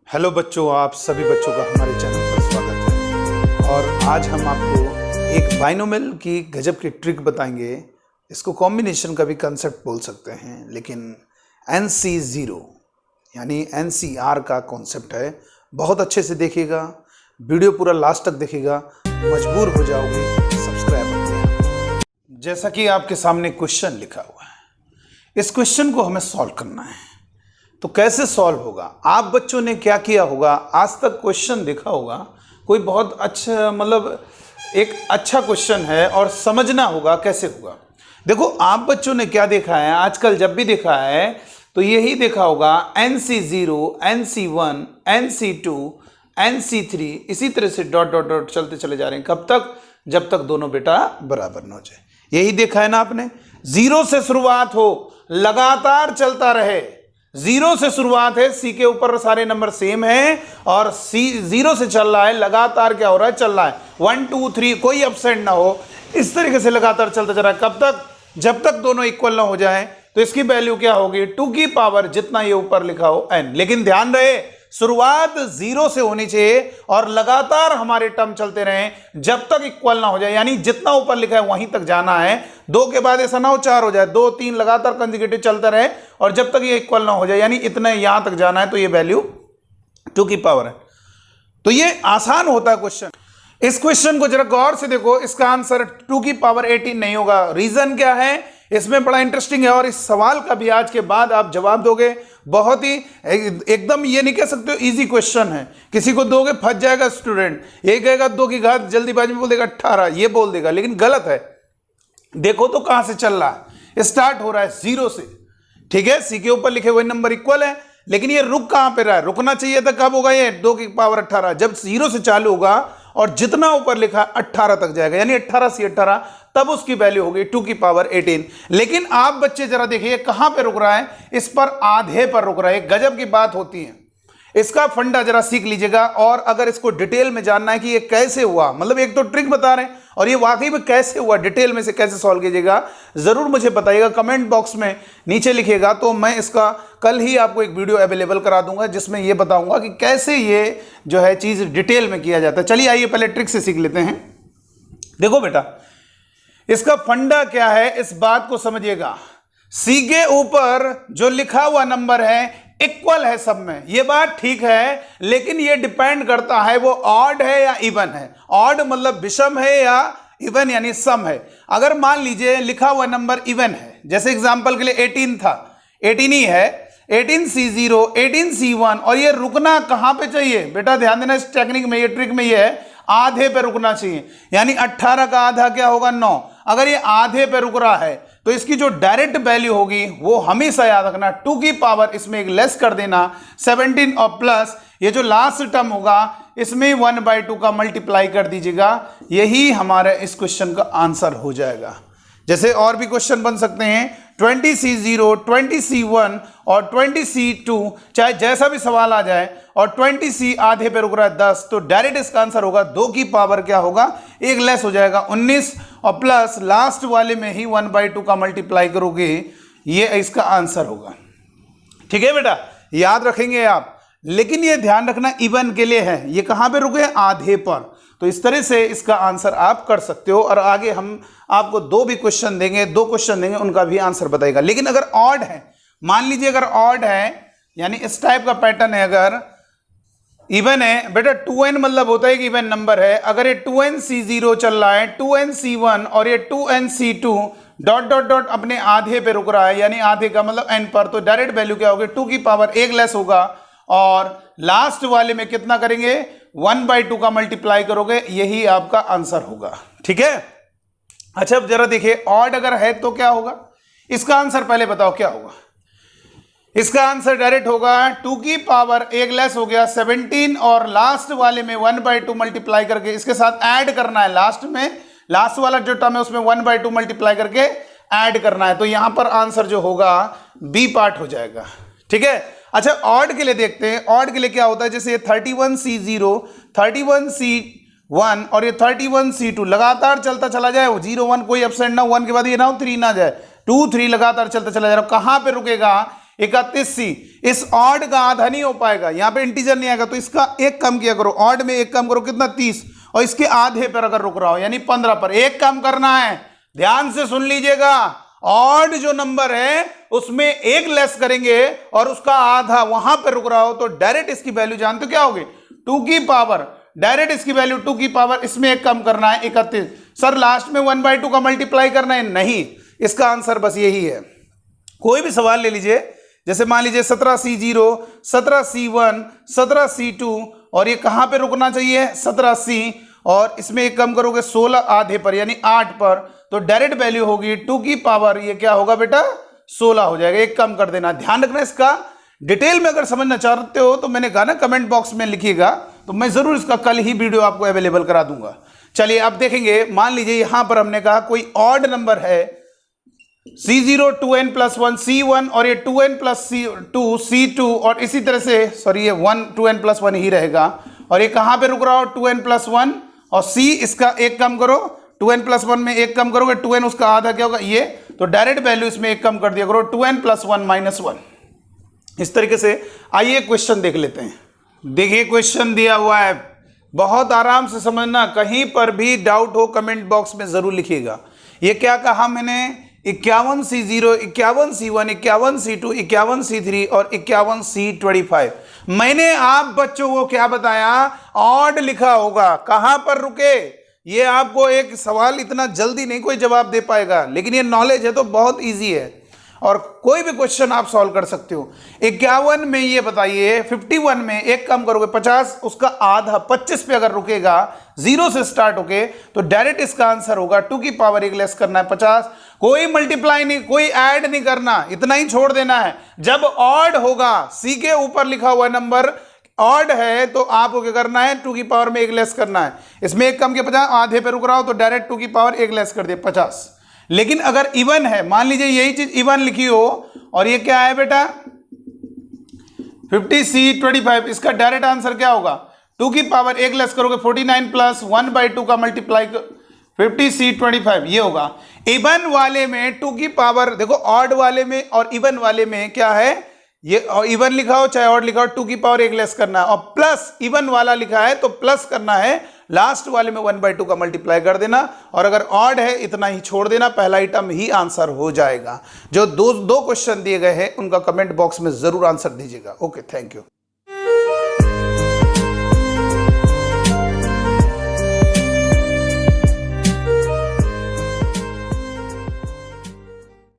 Hello बच्चों, आप सभी बच्चों का हमारे चैनल पर स्वागत है। और आज हम आपको एक बाइनोमियल की गजब की ट्रिक बताएंगे। इसको कॉम्बिनेशन का भी कंसेप्ट बोल सकते हैं, लेकिन NC0 यानी NCR का कॉन्सेप्ट है। बहुत अच्छे से देखिएगा, वीडियो पूरा लास्ट तक देखिएगा, मजबूर हो जाओगे सब्सक्राइब करने। जैसा कि आपके सामने क्वेश्चन लिखा हुआ है, इस क्वेश्चन को हमें सॉल्व करना है। तो कैसे सॉल्व होगा? आप बच्चों ने क्या किया होगा, आज तक क्वेश्चन देखा होगा, कोई बहुत अच्छा एक अच्छा क्वेश्चन है और समझना होगा कैसे होगा। देखो, आप बच्चों ने क्या देखा है आजकल, जब भी देखा है तो यही देखा होगा NC0, NC1, NC2, NC3, इसी तरह से डॉट डॉट डॉट चलते चले जा रहे हैं। कब तक? जब तक दोनों बेटा बराबर न हो जाए। यही देखा है ना आपने। जीरो से शुरुआत हो, लगातार चलता रहे। जीरो से शुरुआत है, सी के ऊपर सारे नंबर सेम है और सी जीरो से चल रहा है, लगातार क्या हो रहा है? चल रहा है 1 2 3, कोई अपसेंट ना हो। इस तरीके से लगातार चलता जा रहा है। कब तक? जब तक दोनों इक्वल ना हो जाए। तो इसकी वैल्यू क्या होगी? 2 की पावर जितना ये ऊपर लिखा हो n। लेकिन ध्यान रहे, शुरुआत जीरो से होनी चाहिए और लगातार हमारे टर्म चलते रहें जब तक इक्वल ना हो जाए। यानी जितना ऊपर लिखा है वहीं तक जाना है। 2 के बाद ऐसा ना हो 4 हो जाए, 2 3 लगातार कंसेक्यूटिव चलता रहे और जब तक ये इक्वल ना हो जाए, यानी इतना यहां तक जाना है। तो ये वैल्यू 2 की पावर है। तो ये आसान होता है क्वेश्चन। इस क्वेश्चन को जरा गौर से देखो, इसका आंसर 2 की पावर 18 नहीं होगा। रीजन क्या है? इसमें बड़ा इंटरेस्टिंग है और इस सवाल का भी आज के बाद आप जवाब दोगे। बहुत ही एकदम ये नहीं कह सकते हो इजी क्वेश्चन है। किसी को दोगे फंस जाएगा स्टूडेंट, ये कहेगा 2 की घात जल्दीबाजी में बोल देगा 18, ये बोल देगा, लेकिन गलत है। देखो तो कहां से चल रहा है, स्टार्ट हो रहा है जीरो से। ठीक है, सी के ऊपर लिखे हुए नंबर इक्वल है, लेकिन ये रुक कहां पे रहा है? रुकना चाहिए था कब होगा ये? 2 की पावर 18, जब जीरो से चालू होगा और जितना ऊपर लिखा 18 तक जाएगा, यानी 18 से 18, तब उसकी वैल्यू होगी 2 की पावर 18। लेकिन आप बच्चे जरा देखिए कहां पे रुक रहा है, इस पर आधे पर रुक रहा है। गजब की बात होती है। इसका फंडा जरा सीख लीजिएगा। और अगर इसको डिटेल में जानना है कि ये कैसे हुआ, मतलब एक तो ट्रिक बता रहे हैं और ये वाकई में कैसे हुआ, डिटेल में से कैसे सॉल्व कीजिएगा, जरूर मुझे बताइएगा। कमेंट बॉक्स में नीचे लिखिएगा, तो मैं इसका कल ही आपको एक वीडियो अवेलेबल करा दूंगा जिसमें ये बताऊंगा कि कैसे ये जो है चीज डिटेल में किया जाता है। चलिए आइए पहले ट्रिक से सीख लेते हैं। देखो बेटा, इसका फंडा क्या है, इस बात को समझिएगा। सी के ऊपर जो लिखा हुआ नंबर है इक्वल है सब में, ये बात ठीक है, लेकिन ये डिपेंड करता है वो ऑड है या इवन है। ऑड मतलब विषम है या इवन यानी सम है। अगर मान लीजिए लिखा हुआ नंबर इवन है, जैसे एग्जांपल के लिए 18 था, 18 ही है, 18C0, 18C1, और ये रुकना कहां पे चाहिए बेटा? ध्यान देना, इस टेक्निक में, ये ट्रिक में ये है, आधे पे रुकना चाहिए। यानी 18 का आधा क्या होगा? 9। अगर ये आधे पे रुक रहा है तो इसकी जो डायरेक्ट वैल्यू होगी वो हमेशा याद रखना 2 की पावर, इसमें एक लेस कर देना 17 और प्लस ये जो लास्ट टर्म होगा इसमें 1/2 का मल्टीप्लाई कर दीजिएगा। यही हमारे इस क्वेश्चन का आंसर हो जाएगा। जैसे और भी क्वेश्चन बन सकते हैं, 20C0, 20C1 और 20C2, चाहे जैसा भी सवाल आ जाए, और 20C आधे पे रुक रहा है 10, तो डायरेक्ट इसका आंसर होगा 2 की पावर क्या होगा? एक लेस हो जाएगा 19 और प्लस लास्ट वाले में ही 1/2 का मल्टीप्लाई करोगे, ये इसका आंसर होगा। ठीक है बेटा, याद रखेंगे आप। लेकिन ये ध्यान रखना इवन के लिए है, ये कहां पे रुके? आधे पर। तो इस तरह से इसका आंसर आप कर सकते हो। और आगे हम आपको 2 भी क्वेश्चन देंगे, 2 क्वेश्चन देंगे, उनका भी आंसर बताएगा। लेकिन अगर ऑड है, मान लीजिए अगर ऑड है, यानी इस टाइप का पैटर्न है, अगर इवन है बेटा, 2n मतलब होता है कि इवन नंबर है। अगर ये 2nC0 चल रहा है, 2nC1 और ये 2nC2 डॉट डॉट डॉट अपने आधे पे रुक रहा है, यानी आधे का मतलब n पर, तो डायरेक्ट वैल्यू क्या होगी? 2 की पावर एक लेस होगा और लास्ट वाले में कितना करेंगे? 1/2 का मल्टीप्लाई करोगे, यही आपका आंसर होगा। ठीक है, अच्छा अब जरा देखिए, ऑड अगर है तो क्या होगा? इसका आंसर पहले बताओ क्या होगा। इसका आंसर डायरेक्ट होगा 2 की पावर एक लेस हो गया 17 और लास्ट वाले में 1/2 मल्टीप्लाई करके इसके साथ ऐड करना है। लास्ट में, लास्ट वाला जो टर्म है उसमें 1/2 मल्टीप्लाई करके ऐड करना है। तो यहां पर आंसर जो होगा बी पार्ट हो जाएगा। ठीक है, अच्छा ऑड के लिए देखते हैं। ऑड के लिए क्या होता है, जैसे ये 31C0, 31C1 और ये 31C2 लगातार चलता चला जाए, 0 1 कोई एब्सेंट ना, 1 के बाद ये ना हो 3 ना जाए, 2 3 लगातार चलता चला जा रहा है। कहां पे रुकेगा? 31C। इस ऑड का आधा नहीं हो पाएगा, यहां पे इंटीजर नहीं आएगा, तो इसका एक कम किया करो, ऑड में एक कम करो, कितना 30, और इसके आधे पर अगर रुक रहा हो यानी 15 पर एक कम करना है। ध्यान से सुन लीजिएगा, ऑड जो नंबर है उसमें एक लेस करेंगे और उसका आधा वहां पर रुक रहा हो तो डायरेक्ट इसकी वैल्यू जानते हो क्या होगी, 2 की पावर, डायरेक्ट इसकी वैल्यू 2 की पावर, इसमें एक कम करना है 31। सर लास्ट में 1/2 का मल्टीप्लाई करना है, नहीं, इसका आंसर बस यही है। कोई भी सवाल ले लीजिए, जैसे मान लीजिए 17C0, 17C1, 17C2, और ये कहां पे रुकना चाहिए 17C, और इसमें एक कम करोगे 16 आधे पर यानी 8 पर, तो डायरेक्ट वैल्यू होगी 2 की पावर, ये क्या होगा बेटा 16 हो जाएगा, एक कम कर देना। ध्यान रखना, इसका डिटेल में अगर समझना चाहते हो तो मैंने कहा ना कमेंट बॉक्स में लिखिएगा, तो मैं जरूर इसका कल ही वीडियो आपको अवेलेबल करा दूंगा। चलिए अब देखेंगे, मान लीजिए यहां पर हमने कहा कोई ऑड नंबर है C0 2n+1 C1, और ये 2n+2 C2, और इसी तरह से सॉरी ये 1 2n+1 ही रहेगा, और ये कहां पे रुक रहा हो 2n+1, और C इसका एक कम करो, 2n+1 में एक कम करोगे 2n, उसका आधा क्या होगा ये, तो डायरेक्ट वैल्यू इसमें एक कम कर दिया करो 2n+1 -1। इस तरीके से आइए क्वेश्चन देख लेते हैं। देखिए क्वेश्चन दिया हुआ है, बहुत आराम से समझना, कहीं पर भी डाउट हो कमेंट बॉक्स में जरूर लिखिएगा। ये क्या कहा मैंने, 51C0, 51C1, 51C2, 51C3 और 51C25। मैंने आप बच्चों को क्या बताया, ऑड लिखा होगा, कहां पर रुके, ये आपको एक सवाल इतना जल्दी नहीं कोई जवाब दे पाएगा, लेकिन ये नॉलेज है तो बहुत इजी है और कोई भी क्वेश्चन आप सॉल्व कर सकते हो। 51 में ये बताइए, 51 में एक कम करोगे 50, उसका आधा 25 पे अगर रुकेगा, 0 से स्टार्ट होके, तो डायरेक्ट इसका आंसर होगा 2 की पावर एक लेस करना है 50। कोई मल्टीप्लाई नहीं, कोई ऐड नहीं करना, इतना ही छोड़ देना है। जब ऑड होगा, सी के ऊपर लिखा हुआ नंबर ऑड है तो आपको क्या करना है, 2 की पावर में एक लेस करना है। इसमें एक कम के 50, आधे पे रुक रहा हो तो डायरेक्ट 2 की पावर एक लेस कर दिया 50। लेकिन अगर इवन है, मान लीजिए यही चीज इवन लिखी हो, और ये क्या है बेटा 50C25, इसका डायरेक्ट आंसर क्या होगा, 2 की पावर एक लेस करोगे 49 प्लस 1/2 का मल्टीप्लाई 50C25, ये होगा। इवन वाले में 2 की पावर, देखो ऑड वाले में और इवन वाले में क्या है, ये इवन लिखा हो चाहे ऑड लिखा हो, 2 की पावर एक लेस करना है, और प्लस इवन वाला लिखा है तो प्लस करना है, लास्ट वाले में 1/2 का मल्टीप्लाई कर देना, और अगर ऑड है इतना ही छोड़ देना, पहला आइटम ही आंसर हो जाएगा। जो दो क्वेश्चन दिए गए हैं उनका कमेंट बॉक्स में जरूर आंसर दीजिएगा। Okay, thank you.